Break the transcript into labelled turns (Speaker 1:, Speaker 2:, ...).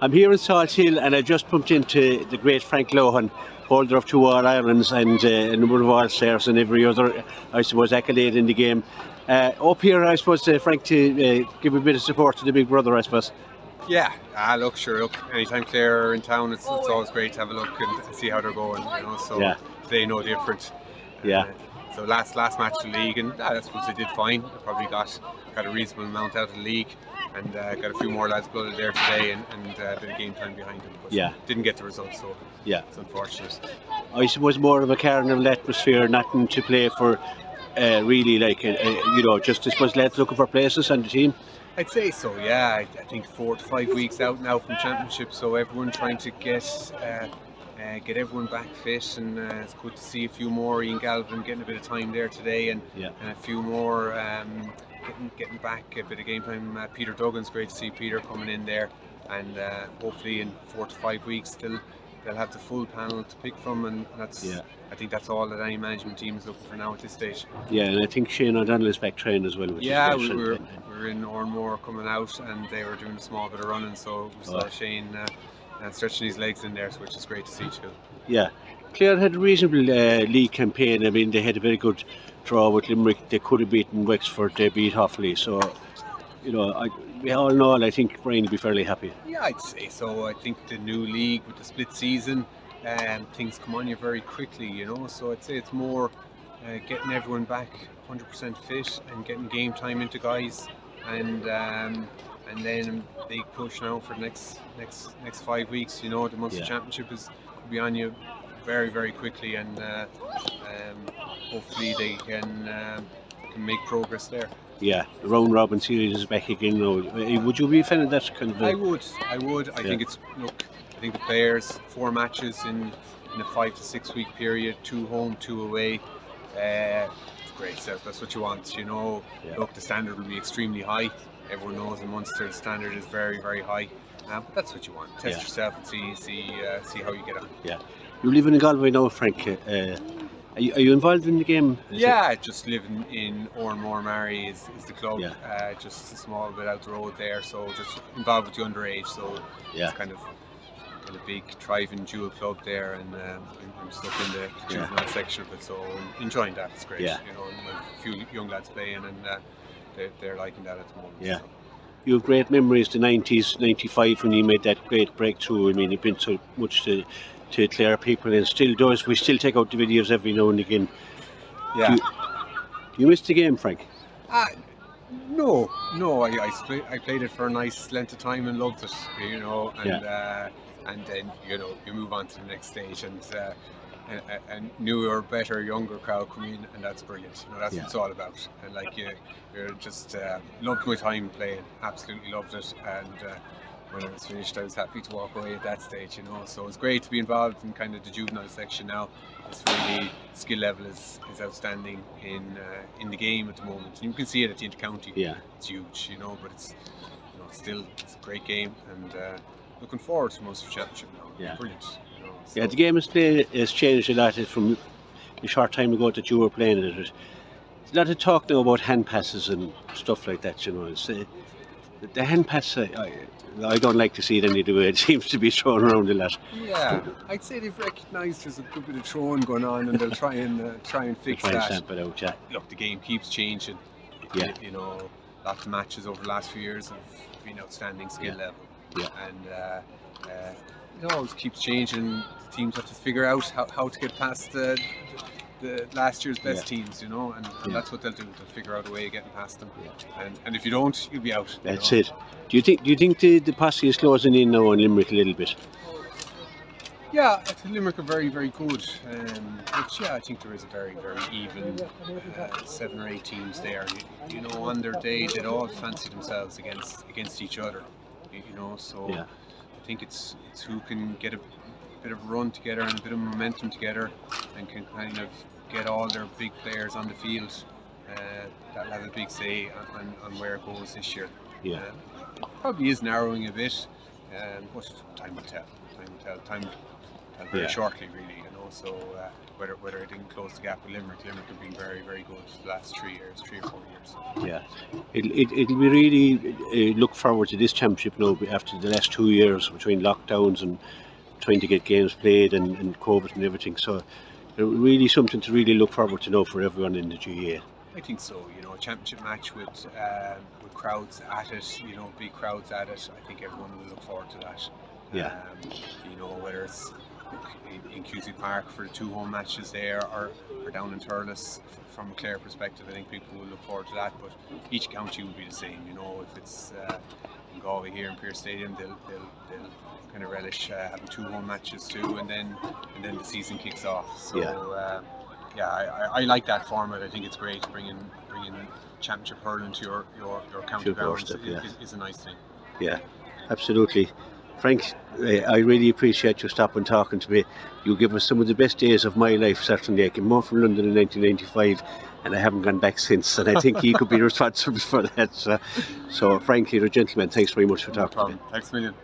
Speaker 1: I'm here in Salthill, and I just bumped into the great Frank Lohan, holder of 2 All-Irelands and a number of All-Stars and every other, I suppose, accolade in the game. Up here, I suppose, Frank, to give a bit of support to the big brother, I suppose.
Speaker 2: Yeah, look, sure. Look, anytime Clare are in town, it's always great to have a look and see how they're going. So
Speaker 1: Yeah.
Speaker 2: they know different.
Speaker 1: Yeah.
Speaker 2: So last match of the league, and I suppose they did fine. They probably got a reasonable amount out of the league, and got a few more lads blooded there today, and a bit of game time behind them. But
Speaker 1: Yeah.
Speaker 2: didn't get the result, so
Speaker 1: Yeah.
Speaker 2: it's unfortunate.
Speaker 1: I suppose more of a carnival atmosphere, nothing to play for, really, like, just, I suppose, lads looking for places on the team.
Speaker 2: I'd say so, yeah. I think 4 to 5 weeks out now from championship, so everyone trying to get everyone back fit, and it's good to see a few more. Ian Galvin getting a bit of time there today, and a few more getting back a bit of game time. Peter Duggan's great to see Peter coming in there, and hopefully in 4 to 5 weeks they'll have the full panel to pick from, and that's I think that's all that any management team is looking for now at this stage.
Speaker 1: Yeah, and I think Shane O'Donnell is back training as well. Which is
Speaker 2: we were in Ormore coming out, and they were doing a small bit of running, so we saw Shane stretching his legs in there, which is great to see too.
Speaker 1: Yeah, Clare had a reasonable league campaign. I mean, they had a very good draw with Limerick. They could have beaten Wexford. They beat Offaly. So, we all know, and I think Rynne will be fairly happy.
Speaker 2: Yeah, I'd say so. I think the new league with the split season, things come on you very quickly, So I'd say it's more getting everyone back 100% fit and getting game time into guys, and then a big push now for the next 5 weeks. The Munster Championship will be on you very, very quickly, and hopefully they can make progress there.
Speaker 1: Yeah, the round robin series is back again now. Would you be a fan of that kind of?
Speaker 2: I would. I think I think the players, 4 matches in a 5 to 6 week period, 2 home, 2 away. Great stuff. That's what you want. Look, the standard will be extremely high. Everyone knows in Munster the standard is very, very high. But that's what you want. Test yourself and see how you get on.
Speaker 1: Yeah. You live in Galway now, Frank. Are you involved in the game?
Speaker 2: Just living in Ormore Mary is the club. Just a small bit out the road there. So just involved with the underage. So it's kind of big, thriving dual club there, and I'm stuck in the juvenile section of it. So I'm enjoying that. It's great. And a few young lads playing, and they're liking that at the moment.
Speaker 1: Yeah.
Speaker 2: So.
Speaker 1: You have great memories, the 90s, 95, when you made that great breakthrough. I mean, it meant so much to Clare people, and still does. We still take out the videos every now and again.
Speaker 2: Yeah.
Speaker 1: Do you miss the game, Frank?
Speaker 2: No. I played it for a nice length of time and loved it, and then you move on to the next stage, and a newer, better, younger crowd come in, and that's brilliant. That's what it's all about. And you're just loved my time playing, absolutely loved it, and when it was finished, I was happy to walk away at that stage. So it's great to be involved in kind of the juvenile section now. It's really, skill level is outstanding in the game at the moment. And you can see it at the inter-county.
Speaker 1: Yeah.
Speaker 2: It's huge, but it's still it's a great game, and looking forward to Munster Championship now.
Speaker 1: Yeah.
Speaker 2: Brilliant.
Speaker 1: Yeah, the game has changed a lot from a short time ago that you were playing it. There's a lot of talk now about hand passes and stuff like that. It's, the hand pass, I don't like to see it anyway. It seems to be thrown around a lot.
Speaker 2: Yeah, I'd say they've recognised there's a good bit of throwing going on, and they'll try and fix that.
Speaker 1: Stamp it out, yeah.
Speaker 2: Look, the game keeps changing.
Speaker 1: Yeah.
Speaker 2: Lots of matches over the last few years have been outstanding skill level.
Speaker 1: Yeah.
Speaker 2: And it always keeps changing. The teams have to figure out how to get past the last year's best teams, and that's what they'll do. They'll figure out a way of getting past them, and if you don't, you'll be out.
Speaker 1: That's it. Do you think the posse is closing in now on Limerick a little bit?
Speaker 2: Yeah, I think Limerick are very, very good. But I think there is a very, very even 7 or 8 teams there. On their day, they'd all fancy themselves against each other. So I think it's who can get a bit of run together and a bit of momentum together, and can kind of get all their big players on the field. That'll have a big say on where it goes this year.
Speaker 1: Yeah.
Speaker 2: Probably is narrowing a bit, but time will tell. Time very
Speaker 1: Yeah.
Speaker 2: shortly, really. So whether it didn't close the gap with Limerick have been very, very good the last 3 or 4 years.
Speaker 1: Yeah, it'll be really look forward to this championship now after the last 2 years between lockdowns and trying to get games played and COVID and everything. So really something to really look forward to now for everyone in the GAA.
Speaker 2: I think so. A championship match with crowds at it, big crowds at it. I think everyone will look forward to that.
Speaker 1: Yeah.
Speaker 2: Whether it's in QC Park for the 2 home matches there, or down in Thurles from a Clare perspective, I think people will look forward to that. But each county will be the same. If it's in Galway here in Pearse Stadium, they'll kind of relish having 2 home matches too, and then the season kicks off. So I like that format. I think it's great. Bringing championship hurling to your county grounds is a nice thing.
Speaker 1: Yeah, absolutely. Frank, I really appreciate you stopping talking to me. You give us some of the best days of my life, certainly. I came home from London in 1995 and I haven't gone back since, and I think you could be responsible for that. So Frank, you're a gentleman. Thanks very much for talking to me.
Speaker 2: Thanks a million.